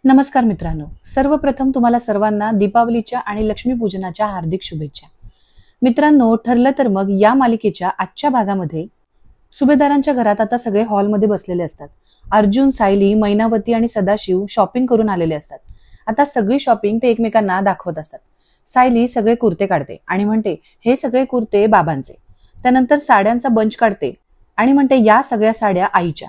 नमस्कार मित्रांनो, सर्वप्रथम तुम्हाला सर्वांना दीपावलीच्या आणि लक्ष्मीपूजनाच्या हार्दिक शुभेच्छा. मित्रांनो, ठरलं तर मग या मालिकेच्या आजच्या भागामध्ये सुभेदारांच्या घरात आता सगळे हॉलमध्ये बसलेले असतात. अर्जुन, सायली, मैनावती आणि सदाशिव शॉपिंग करून आलेले असतात. आता सगळी शॉपिंग ते एकमेकांना दाखवत असतात. सायली सगळे कुर्ते काढते आणि म्हणते हे सगळे कुर्ते बाबांचे. त्यानंतर साड्यांचा बंच काढते आणि म्हणते या सगळ्या साड्या आईच्या.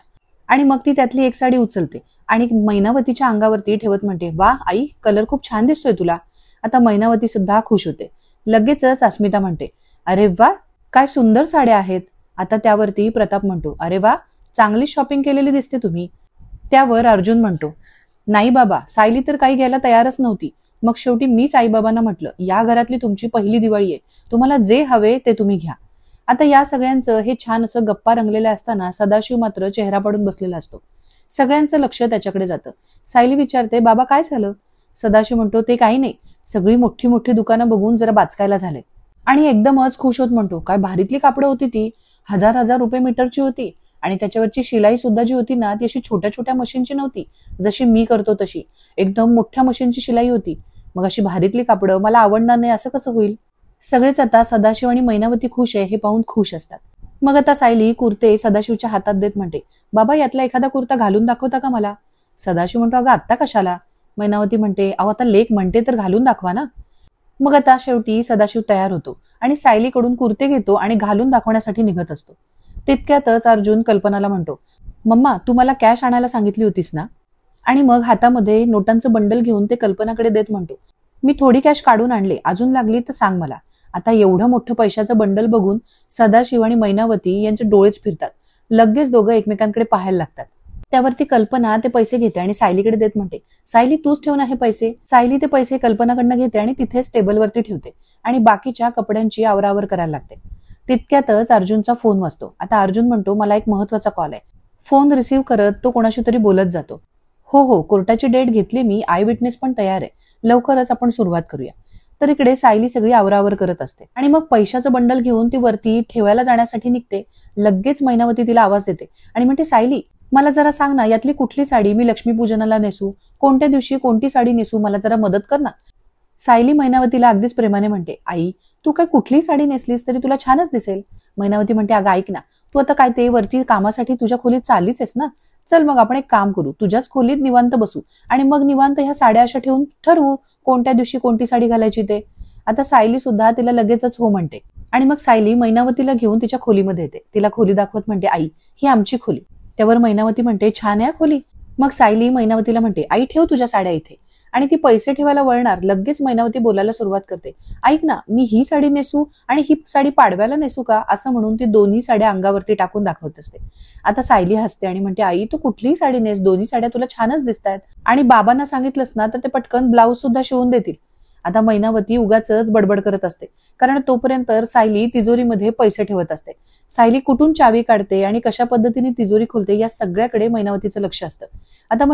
आणि मग ती त्यातली एक साडी उचलते आणि मैनावतीच्या अंगावरती ठेवत म्हणते, वा आई, कलर खूप छान दिसतोय तुला. आता मैनावती सुद्धा खुश होते. लगेचच अस्मिता म्हणते, अरे वा, काय सुंदर साड्या आहेत. आता त्यावरती प्रताप म्हणतो, अरे वा, चांगली शॉपिंग केलेली दिसते तुम्ही. त्यावर अर्जुन म्हणतो, नाही बाबा, सायली तर काही घ्यायला तयारच नव्हती. मग शेवटी मीच आईबाबांना म्हटलं, या घरातली तुमची पहिली दिवाळी आहे, तुम्हाला जे हवे ते तुम्ही घ्या. आता या सगळ्यांचं हे छान असं गप्पा रंगलेल्या असताना सदाशिव मात्र चेहरा पडून बसलेला असतो. सगळ्यांचं लक्ष त्याच्याकडे जातं. सायली विचारते, बाबा काय झालं? सदाशिव म्हणतो, ते काही नाही, सगळी मोठी मोठी दुकानं बघून जरा बाचकायला झाले. आणि एकदमच खुश होत म्हणतो, काय भारीतली कापडं होती ती, 1000 रुपये मीटरची होती. आणि त्याच्यावरची शिलाई सुद्धा जी होती ना, ती अशी छोट्या छोट्या मशीनची नव्हती, जशी मी करतो तशी, एकदम मोठ्या मशीनची शिलाई होती. मग अशी भारीतली कापडं मला आवडणार नाही असं कसं होईल? सगळेच आता सदाशिव आणि मैनावती खुश आहे हे पाहून खुश असतात. मग आता सायली कुर्ते सदाशिवच्या हातात देत म्हणते, बाबा यातला एखादा कुर्ता घालून दाखवता का मला? सदाशिव म्हणतो, अगं आत्ता कशाला? मैनावती म्हणते, अहो आता लेक म्हणते तर घालून दाखवा ना. मग आता शेवटी सदाशिव तयार होतो आणि सायलीकडून कुर्ते घेतो आणि घालून दाखवण्यासाठी निघत असतो. तितक्यातच अर्जुन कल्पनाला म्हणतो, मम्मा तू मला कॅश आणायला सांगितली होतीस ना? आणि मग हातामध्ये नोटांचं बंडल घेऊन ते कल्पनाकडे देत म्हणतो, मी थोडी कॅश काढून आणले, अजून लागली तर सांग मला. आता एवढं मोठं पैशाचं बंडल बघून सदाशिव आणि मैनावती यांचे डोळेच फिरतात. लगेच दोघं एकमेकांकडे पाहायला लागतात. त्यावरती कल्पना ते पैसे घेते आणि सायलीकडे देत म्हणते, सायली तूच ठेव ना हे पैसे. सायली ते पैसे कल्पनाकडनं घेते आणि तिथेच टेबलवरती ठेवते आणि बाकीच्या कपड्यांची आवरावर करायला लागते. तितक्यातच अर्जुनचा फोन वाजतो. आता अर्जुन म्हणतो, मला एक महत्वाचा कॉल आहे. फोन रिसीव्ह करत तो कोणाशी तरी बोलत जातो. हो, कोर्टाची डेट घेतली मी, आय विटनेस पण तयार आहे, लवकरच आपण सुरुवात करूया. तर इकडे सायली सगळी आवरावर करत असते आणि मग पैशाचं बंडल घेऊन ती वरती ठेवायला जाण्यासाठी निघते. लगेच मैनावती तिला आवाज देते आणि म्हणते, सायली मला जरा सांग ना, यातली कुठली साडी मी लक्ष्मीपूजनाला नेसू, कोणत्या दिवशी कोणती साडी नेसू, मला जरा मदत कर ना. सायली मैनावतीला अगदीच प्रेमाने म्हणते, आई तू काय कुठली साडी नेसलीस तरी तुला छानच दिसेल. मैनावती म्हणते, अगं ऐक ना, तू आता काय ते वरती कामासाठी तुझ्या खोलीत चाललीच आहेस ना, चल मग आपण एक काम करू, तुझ्याच खोलीत निवांत बसू आणि मग निवांत ह्या साड्या अशा ठेवून ठरवू कोणत्या दिवशी कोणती साडी घालायची ते. आता सायली सुद्धा तिला लगेचच हो म्हणते आणि मग सायली मैनावतीला घेऊन तिच्या खोलीमध्ये येते. तिला खोली दाखवत म्हणते, आई ही आमची खोली. त्यावर मैनावती म्हणते, छान आहे खोली. मग सायली मैनावतीला म्हणते, आई ठेव तुझ्या साड्या इथे. आणि ती पैसे ठेवायला वळणार, लगेच मैनावती बोलायला सुरुवात करते, ऐक ना, मी ही साडी नेसू आणि ही साडी पाडव्याला नेसू का, असं म्हणून ती दोन्ही साड्या अंगावरती टाकून दाखवत असते. आता सायली हसते आणि म्हणते, आई तू कुठलीही साडी नेस, दोन्ही साड्या तुला छानच दिसतायत. आणि बाबांना सांगितलंस ना तर ते पटकन ब्लाऊज सुद्धा शिवून देतील. आता मैनावती उगाचच बडबड करत असते, कारण तोपर्यंत सायली तिजोरीमध्ये पैसे ठेवत असते. सायली कुठून चावी काढते आणि कशा पद्धतीने तिजोरी खोलते या सगळ्याकडे मैनावतीचं लक्ष असतं. आता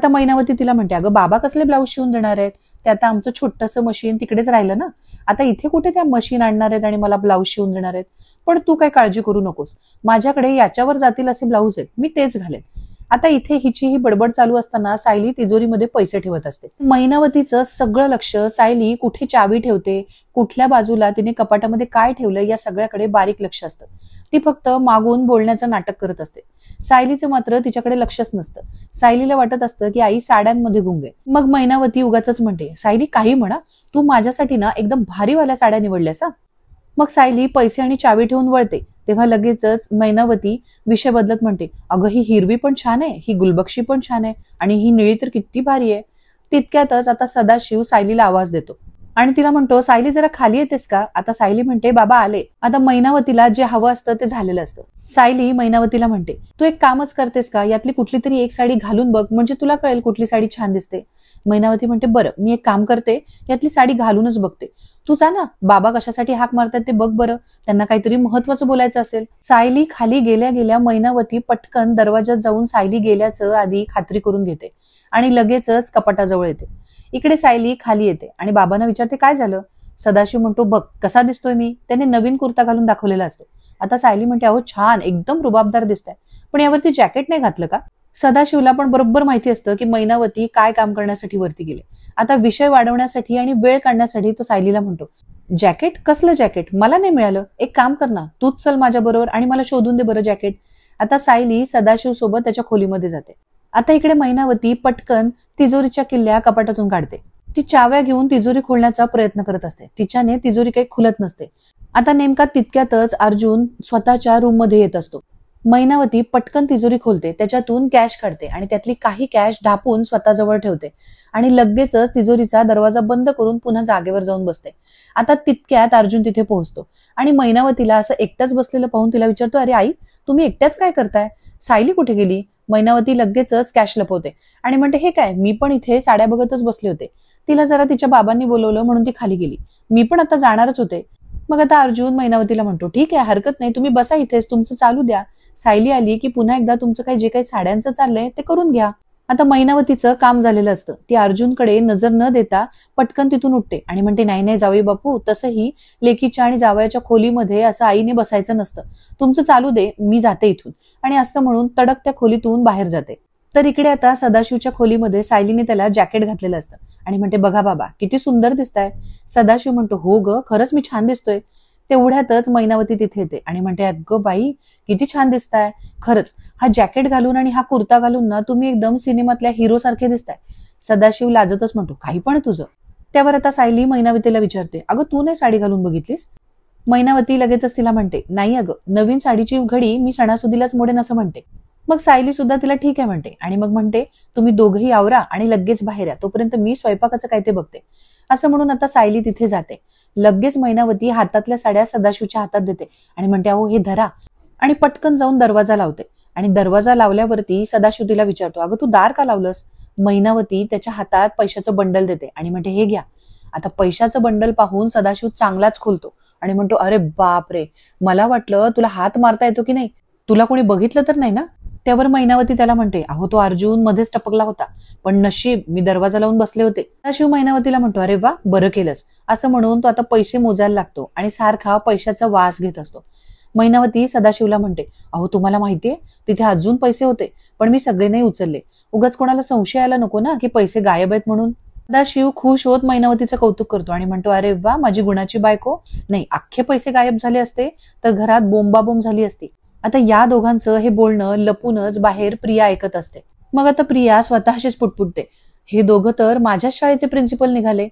मैनावती तिला म्हणते, अगं बाबा कसले ब्लाऊज शिवून देणार आहेत, ते आता आमचं छोटंसं मशीन तिकडेच राहिलं ना, आता इथे कुठे त्या मशीन आणणार आहेत आणि मला ब्लाऊज शिवून देणार आहेत. पण तू काय काळजी करू नकोस, माझ्याकडे याच्यावर जातील असे ब्लाऊज आहेत, मी तेच घालेन. आता इथे हिची ही बडबड चालू असताना सायली तिजोरीमध्ये पैसे ठेवत असते. मैनावतीचं सगळं लक्ष सायली कुठे चावी ठेवते, कुठल्या बाजूला तिने कपाटामध्ये काय ठेवलंय या सगळ्याकडे बारीक लक्ष असतं. ती फक्त मागून बोलण्याचं नाटक करत असते. सायलीचं मात्र तिच्याकडे लक्षच नसतं. सायलीला वाटत असतं की आई साड्यांमध्ये गुंग आहे. मग मैनावती उगाचच म्हणते, सायली काही म्हणा, तू माझ्यासाठी ना एकदम भारीवाल्या साड्या निवडल्यास. मग सायली पैसे आणि चावी ठेवून वळते. तेव्हा लगेचच मैनावती विषय बदलत म्हणते, अगं ही हिरवी पण छान आहे, ही गुलबक्षी पण छान आहे आणि ही निळी तर किती भारी आहे. तितक्यातच आता सदाशिव सायलीला आवाज देतो आणि तिला म्हणतो, सायली जरा खाली येतेस का? आता सायली म्हणते, बाबा आले. आता मैनावतीला जे हवं असतं ते झालेलं असतं. सायली मैनावतीला म्हणते, तू एक कामच करतेस का, यातली कुठली तरी एक साडी घालून बघ, म्हणजे तुला कळेल कुठली साडी छान दिसते. मैनावती म्हणते, बरं मी एक काम करते, यातली साडी घालूनच बघते. तू जा ना, बाबा कशासाठी हाक मारतात ते बघ बरं, त्यांना काहीतरी महत्वाचं बोलायचं असेल. सायली खाली गेल्या गेल्या मैनावती पटकन दरवाजात जाऊन सायली गेल्याचं आधी खात्री करून घेते आणि लगेचच कपाटाजवळ येते. इकडे सायली खाली येते आणि बाबांना विचारते, काय झालं? सदाशिव म्हणतो, बघ कसा दिसतोय मी. त्याने नवीन कुर्ता घालून दाखवलेला असतो. आता सायली म्हणते, अहो छान, एकदम रुबाबदार दिसताय, पण यावरती जॅकेट नाही घातलं का? सदाशिवला पण बरोबर माहिती असतं की मैनावती काय काम करण्यासाठी वरती गेले. आता विषय वाढवण्यासाठी आणि वेळ काढण्यासाठी तो सायलीला म्हणतो, जॅकेट? कसलं जॅकेट? मला नाही मिळालं. एक काम कर ना, तूच चल माझ्या बरोबर आणि मला शोधून दे बरं जॅकेट. आता सायली सदाशिव सोबत त्याच्या खोलीमध्ये जाते. आता इकडे मैनावती पटकन तिजोरीच्या किल्ल्या कपाटातून काढते. ती चाव्या घेऊन तिजोरी खोलण्याचा प्रयत्न करत असते. तिच्याने तिजोरी काही खुलत नसते. आता नेमका तितक्यातच अर्जुन स्वतःच्या रूम मध्ये येत असतो. मैनावती पटकन तिजोरी खोलते, त्याच्यातून कॅश काढते आणि त्यातली काही कॅश ढापून स्वतःजवळ ठेवते आणि लगेचच तिजोरीचा दरवाजा बंद करून पुन्हा जागेवर जाऊन बसते. आता तितक्यात अर्जुन तिथे पोहोचतो आणि मैनावतीला असं एकटाच बसलेलं पाहून तिला विचारतो, अरे आई, तुम्ही एकट्याच काय करताय? सायली कुठे गेली? मैनावती लगेचच कॅश लपवते आणि म्हणते, हे काय, मी पण इथे साड्या बघतच बसले होते. तिला जरा तिच्या बाबांनी बोलवलं म्हणून ती खाली गेली. मी पण आता जाणारच होते. मग आता अर्जुन मैनावतीला म्हणतो, ठीक आहे, हरकत नाही, तुम्ही बसा इथेच, तुमचं चालू द्या. सायली आली की पुन्हा एकदा तुमचं जे काही साड्यांचं चाललंय ते करून घ्या. आता मैनावतीचं काम झालेलं असतं. ती अर्जुनकडे नजर न देता पटकन तिथून उठते आणि म्हणते, नाही नाही जावई बापू, तसंही लेकीच्या आणि जावयाच्या खोलीमध्ये असं आईने बसायचं नसतं. तुमचं चालू दे, मी जाते इथून. आणि असं म्हणून तडक त्या खोलीतून बाहेर जाते. तर इकडे आता सदाशिवच्या खोलीमध्ये सायलीने त्याला जॅकेट घातलेलं असतं आणि म्हणते, बघा बाबा, किती सुंदर दिसताय. सदाशिव म्हणतो, हो ग, खरंच मी छान दिसतोय. तेवढ्यातच मैनावती तिथे येते आणि म्हणते, अगं बाई, किती छान दिसताय. खरंच हा जॅकेट घालून आणि हा कुर्ता घालून ना तुम्ही एकदम सिनेमातल्या हिरो सारखे दिसताय. सदाशिव लाजतच म्हणतो, काही पण तुझं. त्यावर आता सायली मैनावतीला विचारते, अगं तू नाही साडी घालून बघितलीस? मैनावती लगेचच तिला म्हणते, नाही अगं, नवीन साडीची घडी मी सणासुदीलाच मोडेन असं म्हणते. मग सायली सुद्धा तिला ठीक आहे म्हणते आणि मग म्हणते, तुम्ही दोघंही आवरा आणि लगेच बाहेर या, तोपर्यंत मी स्वयंपाकाचं काय ते बघते. असं म्हणून आता सायली तिथे जाते. लगेच मैनावती हातातल्या साड्या सदाशिवच्या हातात देते आणि म्हणते, अहो हे धरा, आणि पटकन जाऊन दरवाजा लावते. आणि दरवाजा लावल्यावरती सदाशिव तिला विचारतो, अगं तू दार का लावलंस? मैनावती त्याच्या हातात पैशाचं बंडल देते आणि म्हणते, हे घ्या. आता पैशाचं बंडल पाहून सदाशिव चांगलाच खोलतो आणि म्हणतो, अरे बाप रे, मला वाटलं तुला हात मारता येतो की नाही, तुला कोणी बघितलं तर नाही ना? त्यावर मैनावती त्याला म्हणते, अहो तो अर्जुन मध्येच टपकला होता, पण नशीब मी दरवाजा लावून बसले होते. सदाशिव मैनावतीला म्हणतो, अरे वा, बरं केलंस. असं म्हणून तो आता पैसे मोजायला लागतो आणि सारखा पैशाचा वास घेत असतो. मैनावती सदाशिवला म्हणते, अहो तुम्हाला माहितीये, तिथे अजून पैसे होते, पण मी सगळे नाही उचलले. उगाच कोणाला संशय यायला नको ना की पैसे गायब आहेत म्हणून. सदाशिव खुश होत मैनावतीचं कौतुक करतो आणि म्हणतो, अरे वा, माझी गुणाची बायको. नाही, अख्खे पैसे गायब झाले असते तर घरात बोंबाबोंब झाली असती. आता या दोघांचं हे बोलणं लपूनच बाहेर प्रिया ऐकत असते. मग आता प्रिया स्वतःशीच पुटपुटते, हे दोघं तर माझ्याच शाळेचे प्रिन्सिपल निघाले.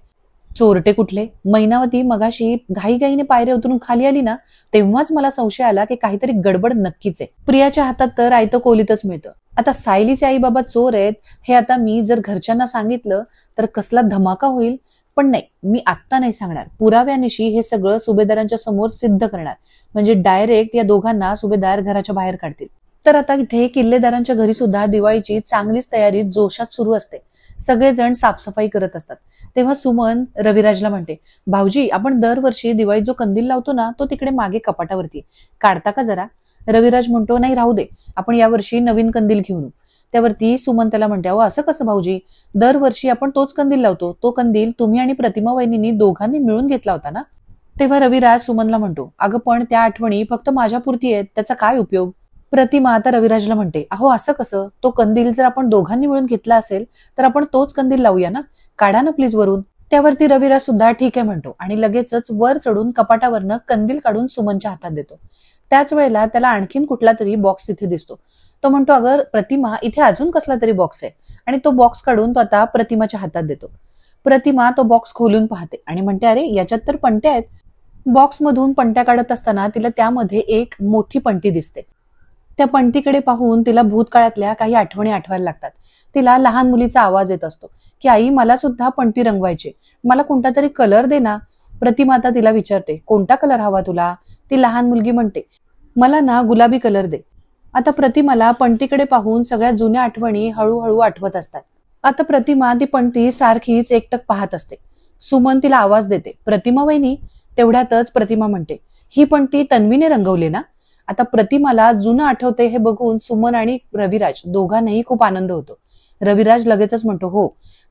चोरटे कुठले. मैनावती मगाशी घाईघाईने पायऱ्या उतरून खाली आली ना, तेव्हाच मला संशय आला की काहीतरी गडबड नक्कीच आहे. प्रियाच्या हातात तर आयतं कोलीतच मिळतं. आता सायलीचे आई बाबा चोर आहेत हे आता मी जर घरच्यांना सांगितलं तर कसला धमाका होईल. पण नाही, मी आत्ता नाही सांगणार. पुराव्यानिशी हे सगळं सुभेदारांच्या समोर सिद्ध करणार, म्हणजे डायरेक्ट या दोघांना सुभेदार घराच्या बाहेर काढतील. तर आता इथे किल्लेदारांच्या घरी सुद्धा दिवाळीची चांगलीच तयारी जोशात सुरू असते. सगळेजण साफसफाई करत असतात. तेव्हा सुमन रविराजला म्हणते, भाऊजी, आपण दरवर्षी दिवाळीत जो कंदील लावतो ना, तो तिकडे मागे कपाटावरती काढता का जरा? रविराज म्हणतो, नाही राहू दे, आपण यावर्षी नवीन कंदील घेऊन येऊ. त्यावरती सुमन त्याला म्हणते, अहो असं कसं भाऊजी, दरवर्षी आपण तोच कंदील लावतो. तो कंदील तुम्ही आणि प्रतिमा वहिनींनी दोघांनी मिळून घेतला होता ना? तेव्हा रविराज सुमनला म्हणतो, अगं पण त्या आठवणी फक्त माझ्यापुरती आहेत, त्याचा काय उपयोग? प्रतिमा आता रविराजला म्हणते, अहो असं कसं, तो कंदील जर आपण दोघांनी मिळून घेतला असेल तर आपण तोच कंदील लावूया ना, काढा ना प्लीज वरून. त्यावरती रविराज सुद्धा ठीक आहे म्हणतो आणि लगेचच वर चढून कपाटावरनं कंदील काढून सुमनच्या हातात देतो. त्याच वेळेला त्याला आणखीन कुठला तरी बॉक्स तिथे दिसतो. तो म्हणतो, अगर प्रतिमा, इथे अजून कसला तरी बॉक्स आहे. आणि तो बॉक्स काढून तो आता प्रतिमाच्या हातात देतो. प्रतिमा तो बॉक्स खोलून पाहते आणि म्हणते, अरे याच्यात तर पणत्या आहेत. बॉक्समधून पणत्या काढत असताना तिला त्यामध्ये एक मोठी पणती दिसते. त्या पणतीकडे पाहून तिला भूतकाळातल्या काही आठवणी आठवायला लागतात. तिला लहान मुलीचा आवाज येत असतो की आई, मला सुद्धा पणती रंगवायची, मला कोणता तरी कलर दे ना. प्रतिमा आता तिला विचारते, कोणता कलर हवा तुला? ती लहान मुलगी म्हणते, मला ना गुलाबी कलर दे. आता प्रतिमाला पणतीकडे पाहून सगळ्या जुन्या आठवणी हळूहळू आठवत असतात. आता प्रतिमा ती पणती सारखीच एकटक पाहत असते. सुमन तिला आवाज देते, प्रतिमा वहिनी. तेवढ्यातच प्रतिमा म्हणते, ही पणती तन्वीने रंगवली ना? आता प्रतिमाला जुनं आठवते हे बघून सुमन आणि रविराज दोघांनाही खूप आनंद होतो. रविराज लगेचच म्हणतो, हो,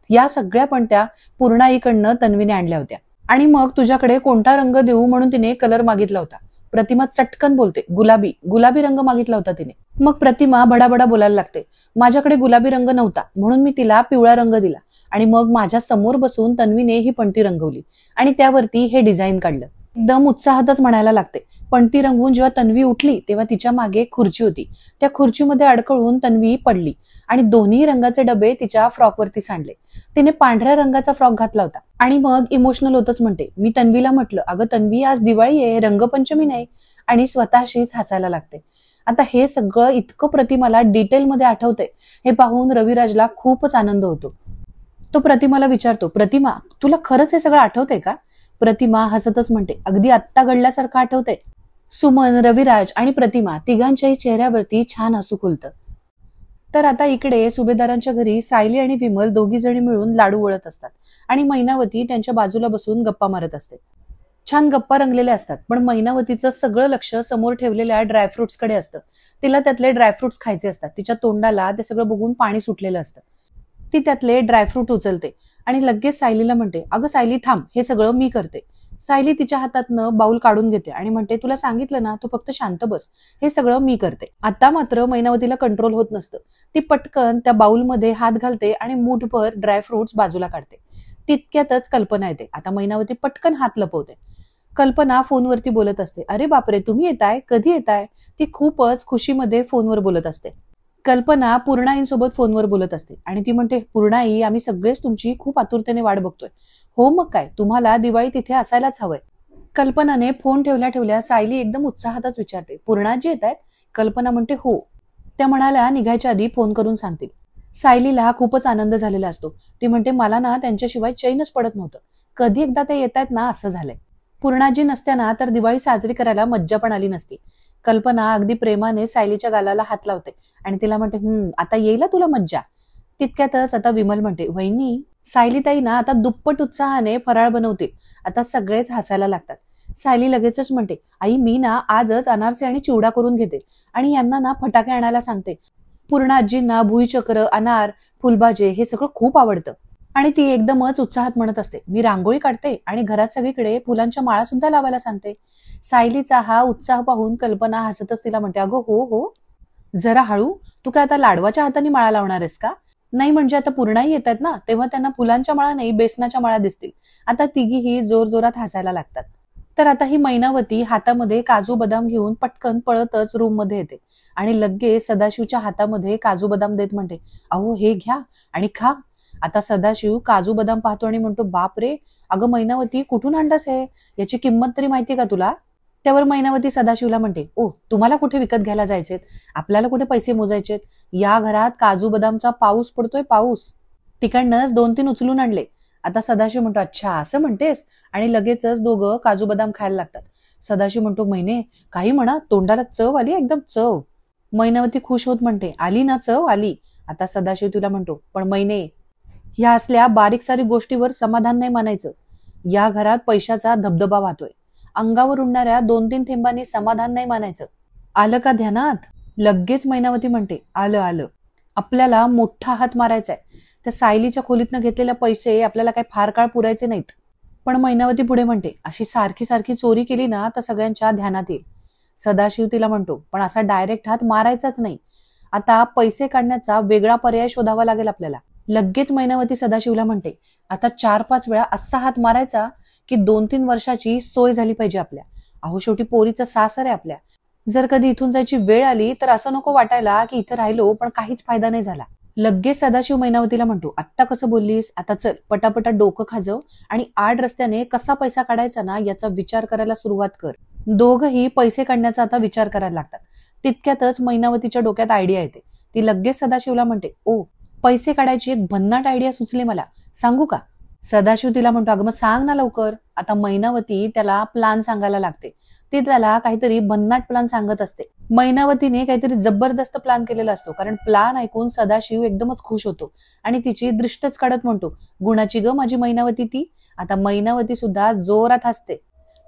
या सगळ्या पणत्या पूर्णाईकडनं तन्वीने आणल्या होत्या आणि मग तुझ्याकडे कोणता रंग देऊ म्हणून तिने कलर मागितला होता. प्रतिमा चटकन बोलते, गुलाबी. गुलाबी रंग मागितला होता तिने. मग प्रतिमा बडाबडा बोलायला लागते, माझ्याकडे गुलाबी रंग नव्हता म्हणून मी तिला पिवळा रंग दिला आणि मग माझ्या समोर बसून तन्वीने ही पणती रंगवली आणि त्यावरती हे डिझाईन काढलं. एकदम उत्साहातच म्हणायला लागते. पणती रंगवून जेव्हा तन्वी उठली तेव्हा तिच्या मागे खुर्ची होती. त्या खुर्चीमध्ये अडकळून तन्वी पडली आणि दोन्ही रंगाचे डबे तिच्या फ्रॉकवरती सांडले. तिने पांढऱ्या रंगाचा फ्रॉक घातला होता आणि मग इमोशनल होतच म्हणते, मी तन्वीला म्हटलं, अगं तन्वी आज दिवाळी आहे, रंगपंचमी नाही, आणि स्वतःशीच हसायला लागते. आता हे सगळं इतकं प्रतिमाला डिटेलमध्ये आठवतंय हे पाहून रविराजला खूपच आनंद होतो. तो प्रतिमाला विचारतो, प्रतिमा तुला खरंच हे सगळं आठवतंय का? प्रतिमा हसतच म्हणते, अगदी आत्ता घडल्यासारखं आठवतंय. सुमन, रविराज आणि प्रतिमा तिघांच्याही चेहऱ्यावरती छान हसू खुलतं. तर आता इकडे सुभेदारांच्या घरी सायली आणि विमल दोघी जणी मिळून लाडू वळत असतात आणि मैनावती त्यांच्या बाजूला बसून गप्पा मारत असते. छान गप्पा रंगलेल्या असतात, पण मैनावतीचं सगळं लक्ष समोर ठेवलेल्या ड्रायफ्रुट्सकडे असतं. तिला त्यातले ड्रायफ्रुट्स खायचे असतात. तिच्या तोंडाला ते सगळं बघून पाणी सुटलेलं असतं. ती त्यातले ड्रायफ्रूट उचलते आणि लगेच सायलीला म्हणते, अगं सायली थांब, हे सगळं मी करते. सायली तिच्या हातातनं बाउल काढून घेते आणि म्हणते, तुला सांगितलं ना, तू फक्त शांत बस, हे सगळं मी करते. आता मात्र मैनावतीला कंट्रोल होत नसतं. ती पटकन त्या बाउलमध्ये हात घालते आणि मूठभर ड्रायफ्रुट्स बाजूला काढते. तितक्यातच कल्पना येते. आता मैनावती पटकन हात लपवते. कल्पना फोनवरती बोलत असते. अरे बापरे, तुम्ही येताय, कधी येताय? ती खूपच खुशीमध्ये फोनवर बोलत असते. कल्पना पूर्णाईंसोबत फोनवर बोलत असते आणि ती म्हणते, पूर्णाई, आम्ही सगळेच तुमची खूप आतुरतेने वाट बघतोय. हो मग काय, तुम्हाला दिवाळी तिथे असायलाच हवंय. कल्पनाने फोन ठेवल्या ठेवल्या सायली एकदम उत्साहातच विचारते, पूर्णाजी येत आहेत? कल्पना म्हणते, हो. त्या म्हणाल्या निघायच्या आधी फोन करून सांगतील. सायलीला खूपच आनंद झालेला असतो. ती म्हणते, मला ना त्यांच्याशिवाय चैनच पडत नव्हतं. कधी एकदा ते येत आहेत ना, असं झालंय. पूर्णाजी नसत्याना तर दिवाळी साजरी करायला मज्जा पण आली नसती. कल्पना अगदी प्रेमाने सायलीच्या गालाला हात लावते आणि तिला म्हणते, आता येईल तुला मज्जा. तितक्यातच आता विमल म्हणते, वहिनी, सायलीताई ना आता दुप्पट उत्साहाने फराळ बनवतील. आता सगळेच हसायला लागतात. सायली लगेचच म्हणते, आई, मी ना आजच अनारसे आणि चिवडा करून घेते आणि यांना ना फटाके आणायला सांगते. पूर्ण आजींना भुईचक्र, अनार, फुलभाजे हे सगळं खूप आवडतं. आणि ती एकदमच उत्साहात म्हणत असते, मी रांगोळी काढते आणि घरात सगळीकडे फुलांच्या माळा सुद्धा लावायला सांगते. सायलीचा हा उत्साह पाहून कल्पना हसतच तिला म्हणते, अगं हो हो, जरा हळू, तू काय आता लाडवाच्या हाताने माळा लावणार आहेस का? नाही म्हणजे आता पूर्णाई येत आहेत ना, तेव्हा त्यांना फुलांच्या माळा नाही, बेसनाच्या माळा दिसतील. आता तिघीही जोरजोरात हसायला लागतात. तर आता ही मैनावती हातामध्ये काजू बदाम घेऊन पटकन पळतच रूम मध्ये येते आणि लगेच सदाशिवच्या हातामध्ये काजू बदाम देत म्हणते, अहो हे घ्या आणि खा. आता सदाशिव काजू बदाम पाहतो आणि म्हणतो, बाप रे, अगं मैनावती, कुठून आणलास हे? याची किंमत तरी माहिती का तुला? त्यावर मैनावती सदाशिवला म्हणते, ओ, तुम्हाला कुठे विकत घ्यायला जायचेत? आपल्याला कुठे पैसे मोजायचेत? या घरात काजू बदामचा पाऊस पडतोय, पाऊस. तिकडनंच 2-3 उचलून आणले. आता सदाशिव म्हणतो, अच्छा असं म्हणतेस? आणि लगेचच दोघं काजू बदाम खायला लागतात. सदाशिव म्हणतो, मैने, काही म्हणा, तोंडाला चव आली, एकदम चव. मैनावती खुश होत म्हणते, आली ना चव, आली. आता सदाशिव तुला म्हणतो, पण मैने, ह्या असल्या बारीक सारीक गोष्टीवर समाधान नाही मानायचं. या घरात पैशाचा धबधबा वाहतोय. अंगावर उडणाऱ्या 2-3 थेंबांनी समाधान नाही मानायचं. आलं का ध्यानात? लगेच मैनावती म्हणते, आलं आलं. आपल्याला मोठा हात मारायचाय. त्या सायलीच्या खोलीतनं घेतलेले पैसे आपल्याला काही फार काळ पुरायचे नाहीत. पण मैनावती पुढे म्हणते, अशी सारखी सारखी चोरी केली ना तर सगळ्यांच्या ध्यानात येईल. सदाशिव तिला म्हणतो, पण असा डायरेक्ट हात मारायचाच नाही. आता पैसे काढण्याचा वेगळा पर्याय शोधावा लागेल आपल्याला. लगेच मैनावती सदाशिवला म्हणते, आता 4-5 वेळा असा हात मारायचा की 2-3 वर्षाची सोय झाली पाहिजे आपल्या. अहो शेवटी पोरीचा सासर आहे आपल्या. जर कधी इथून जायची वेळ आली तर असं नको वाटायला की इथं राहिलो पण काहीच फायदा नाही झाला. लगेच सदाशिव मैनावतीला म्हणतो, आत्ता कसं बोललीस, आता चल पटापटा डोकं खाजव आणि आड रस्त्याने कसा पैसा काढायचा ना याचा विचार करायला सुरुवात कर. दोघही पैसे काढण्याचा आता विचार करायला लागतात. तितक्यातच मैनावतीच्या डोक्यात आयडिया येते. ती लगेच सदाशिवला म्हणते, ओ, पैसे काढायची एक भन्नाट आयडिया सुचली मला, सांगू का? सदाशिव तिला म्हणतो, अगं मग सांग ना लवकर. आता मैनावती त्याला प्लान सांगायला लागते. ती त्याला काहीतरी भन्नाट प्लान सांगत असते. मैनावतीने काहीतरी जबरदस्त प्लान केलेला असतो, कारण प्लान ऐकून सदाशिव एकदमच खुश होतो आणि तिची दृष्टच काढत म्हणतो, गुणाची ग माझी मैनावती ती. आता मैनावती सुद्धा जोरात हसते.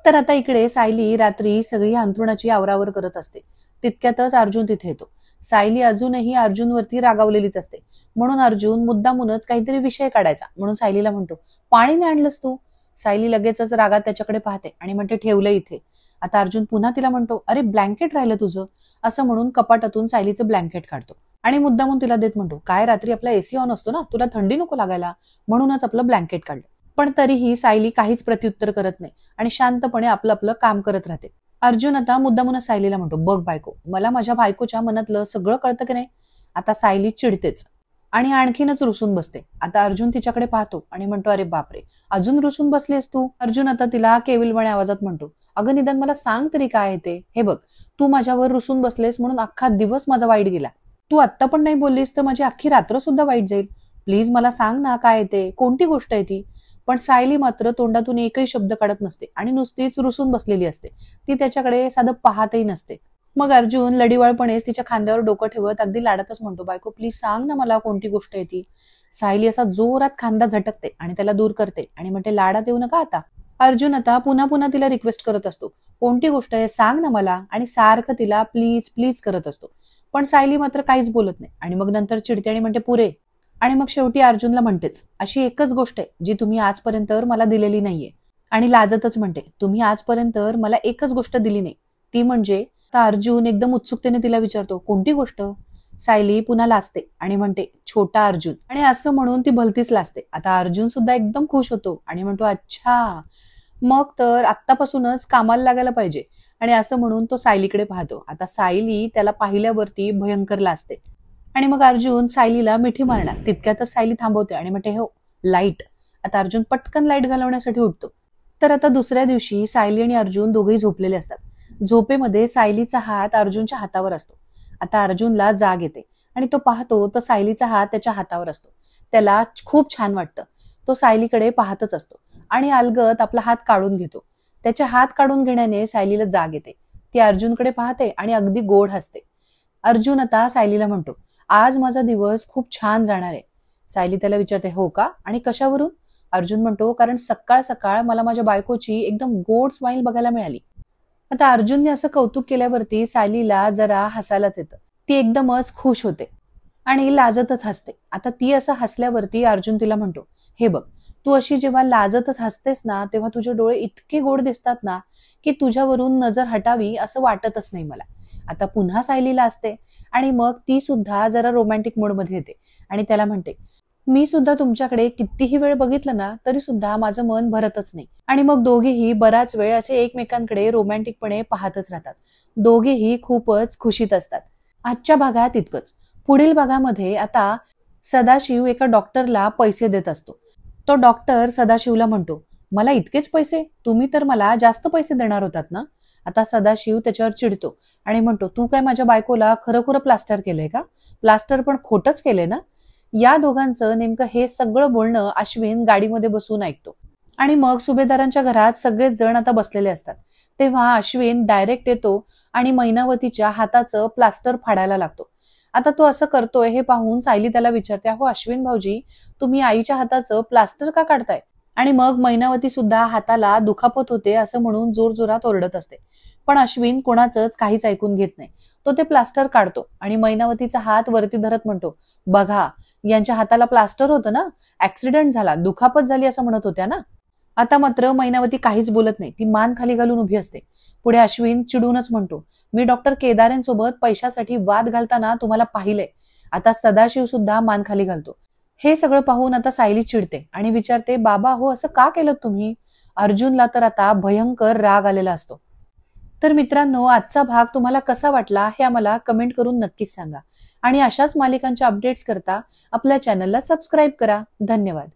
तर आता इकडे सायली रात्री सगळी अंथरुणाची आवरावर करत असते. तितक्यातच अर्जुन तिथे येतो. सायली अजूनही अर्जुनवरती रागावलेलीच असते, म्हणून अर्जुन मुद्दामूनच काहीतरी विषय काढायचा म्हणून सायलीला म्हणतो, पाणी नाही आणलंस तू? सायली लगेचच रागात त्याच्याकडे पाहते आणि म्हणते, ठेवलं इथे. आता अर्जुन पुन्हा तिला म्हणतो, अरे ब्लँकेट राहिलं तुझं, असं म्हणून कपाटातून सायलीचं ब्लँकेट काढतो आणि मुद्दामून तिला देत म्हणतो, काय रात्री आपला एसी ऑन असतो ना, तुला थंडी नको लागायला म्हणूनच आपलं ब्लँकेट काढलं. पण तरीही सायली काहीच प्रत्युत्तर करत नाही आणि शांतपणे आपलं आपलं काम करत राहते. अर्जुन आता मुद्दामूनच सायलीला म्हणतो, बघ बायको, मला माझ्या बायकोच्या मनातलं सगळं कळतं की नाही. आता सायली चिडतेच आणि आणखीनच रुसून बसते. आता अर्जुन तिच्याकडे पाहतो आणि म्हणतो, अरे बापरे, अजून रुसून बसलीस तू. अर्जुन आता तिला केविलवाणे आवाजात म्हणतो, अगं निदान मला सांग तरी काय आहे ते. हे बघ, तू माझ्यावर रुसून बसलेस म्हणून अख्खा दिवस माझा वाईट गेला. तू आत्ता पण नाही बोललीस तर माझी अख्खी रात्र सुद्धा वाईट जाईल. प्लीज मला सांग ना, काय आहे ते, कोणती गोष्ट आहे ती. पण सायली मात्र तोंडातून एकही शब्द काढत नसते आणि नुसतीच रुसून बसलेली असते. ती त्याच्याकडे साधं पाहतही नसते. मग अर्जुन लढीवाळपणेच तिच्या खांद्यावर डोकं ठेवत अगदी लाडतच म्हणतो, बायको प्लीज सांग ना मला, कोणती गोष्ट आहे ती. सायली असा जोरात खांदा झटकते आणि त्याला दूर करते आणि म्हणते, लाडात येऊ नका आता. अर्जुन आता पुन्हा पुन्हा तिला रिक्वेस्ट करत असतो, कोणती गोष्ट आहे सांग ना मला, आणि सारखं तिला प्लीज प्लीज करत असतो. पण सायली मात्र काहीच बोलत नाही आणि मग नंतर चिडते आणि म्हणते, पुरे. आणि मग शेवटी अर्जुनला म्हणतेच, अशी एकच गोष्ट आहे जी तुम्ही आजपर्यंत मला दिलेली नाहीये. आणि लाजतच म्हणते, तुम्ही आजपर्यंत मला एकच गोष्ट दिली नाही, ती म्हणजे. तर अर्जुन एकदम उत्सुकतेने तिला विचारतो, कोणती गोष्ट. सायली पुन्हा लाजते आणि म्हणते, छोटा अर्जुन. आणि असं म्हणून ती भलतीच लाजते. आता अर्जुन सुद्धा एकदम खुश होतो आणि म्हणतो, अच्छा, मग तर आत्तापासूनच कामाला लागायला पाहिजे. आणि असं म्हणून तो सायलीकडे पाहतो. आता सायली त्याला पाहिल्यावरती भयंकर लाजते आणि मग अर्जुन सायलीला मिठी मारणार तितक्यातच सायली थांबवते आणि म्हणते, हो लाईट. आता अर्जुन पटकन लाईट घालवण्यासाठी उठतो. तर आता दुसऱ्या दिवशी सायली आणि अर्जुन दोघेही झोपलेले असतात. झोपेमध्ये सायलीचा हात अर्जुनच्या हातावर असतो. आता अर्जुनला जाग येते आणि तो पाहतो तर सायलीचा हात त्याच्या हातावर असतो. त्याला खूप छान वाटतं. तो सायलीकडे पाहतच असतो आणि अलगद आपला हात काढून घेतो. त्याचे हात काढून घेण्याने सायलीला जाग येते. ती अर्जुनकडे पाहते आणि अगदी गोड हसते. अर्जुन आता सायलीला म्हणतो, आज माझा दिवस खूप छान जाणार आहे. सायली त्याला विचारते, हो का, आणि कशावरून. अर्जुन म्हणतो, कारण सकाळ सकाळ मला माझ्या बायकोची एकदम गोड स्माईल बघायला मिळाली. आता अर्जुनने असं कौतुक केल्यावरती सायलीला जरा हसायलाच येतं. ती एकदमच खुश होते आणि लाजतच हसते. आता ती असं हसल्यावरती अर्जुन तिला म्हणतो, हे बघ, तू अशी जेव्हा लाजतच हसतेस ना, तेव्हा तुझे डोळे इतके गोड दिसतात ना की तुझ्यावरून नजर हटावी असं वाटतच नाही मला. आता पुन्हा सायलीला असते आणि मग ती सुद्धा जरा रोमॅन्टिक मूडमध्ये येते आणि त्याला म्हणते, मी सुद्धा तुमच्याकडे कितीही वेळ बघितलं ना तरी सुद्धा माझं मन भरतच नाही. आणि मग दोघेही बराच वेळ असे एकमेकांकडे रोमॅन्टिकपणे पाहतच राहतात. दोघेही खूपच खुशीत असतात. आजच्या भागात इतकंच. पुढील भागामध्ये आता सदाशिव एका डॉक्टरला पैसे देत असतो. तो डॉक्टर सदाशिवला म्हणतो, मला इतकेच पैसे, तुम्ही तर मला जास्त पैसे देणार होतात ना. आता सदाशिव त्याच्यावर चिडतो आणि म्हणतो, तू काय माझ्या बायकोला खरं प्लास्टर केलंय का. प्लास्टर पण खोटच केलंय ना. या दोघांचं नेमकं हे सगळं बोलणं अश्विन गाडीमध्ये बसून ऐकतो. आणि मग सुभेदारांच्या घरात सगळेच जण आता बसलेले असतात. तेव्हा अश्विन डायरेक्ट येतो आणि मैनावतीच्या हाताचं प्लास्टर फाडायला लागतो. आता तो असं करतोय हे पाहून सायली त्याला विचारते, हो अश्विन भाऊजी, तुम्ही आईच्या हाताचं प्लास्टर का काढताय. आणि मग मैनावती सुद्धा हाताला दुखापत होते असं म्हणून जोरजोरात ओरडत असते. पण अश्विन कोणाचंच काहीच ऐकून घेत नाही. तो ते प्लास्टर काढतो आणि मैनावतीचा हात वरती धरत म्हणतो, बघा, यांच्या हाताला प्लास्टर होतं ना, ऍक्सिडेंट झाला, दुखापत झाली असं म्हणत होत्या ना. आता मात्र मैनावती काहीच बोलत नाही. ती मान खाली घालून उभी असते. पुढे अश्विन चिडूनच म्हणतो, मी डॉक्टर केदारेंसोबत पैशासाठी वाद घालताना तुम्हाला पाहिलंय. आता सदाशिव सुद्धा मान खाली घालतो. हे सगळं पाहून आता सायली चिडते आणि विचारते, बाबा हो असं का केलं तुम्ही. अर्जुनला तर आता भयंकर राग आलेला असतो. तर मित्रांनो, आजचा भाग तुम्हाला कसा वाटला हे आम्हाला कमेंट करून नक्कीच सांगा. आणि अशाच मालिकांच्या अपडेट्स करता आपल्या चॅनलला सबस्क्राईब करा. धन्यवाद.